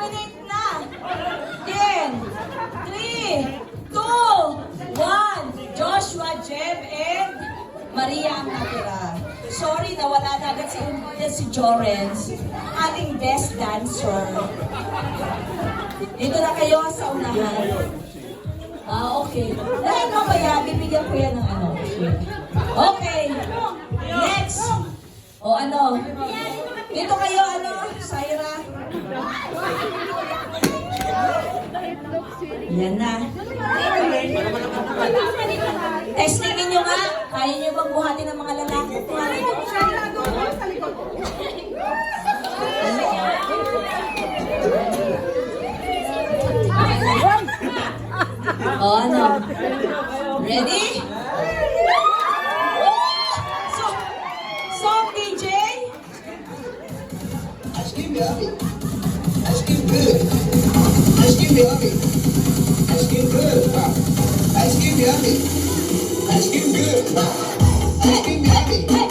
eliminate na. 10, 3, 2, 1. Joshua, Jeb, and Maria ang natira. Sorry, nawala na agad si Jorens, ating best dancer. Dito na kayo sa unahan. Okay. Dahil mamaya, bibigyan ko yan ng ano. Okay. Next. O ano? Dito kayo, ano? Syra. Yan na. Testingin nyo nga. Kaya nyo bang buhatin ng mga lalaki? O ano? Ready? Song DJ? Ice cream yummy. Ice cream good. Ice cream yummy. Ice cream good. Ice cream yummy. Ice cream good. Ice cream yummy.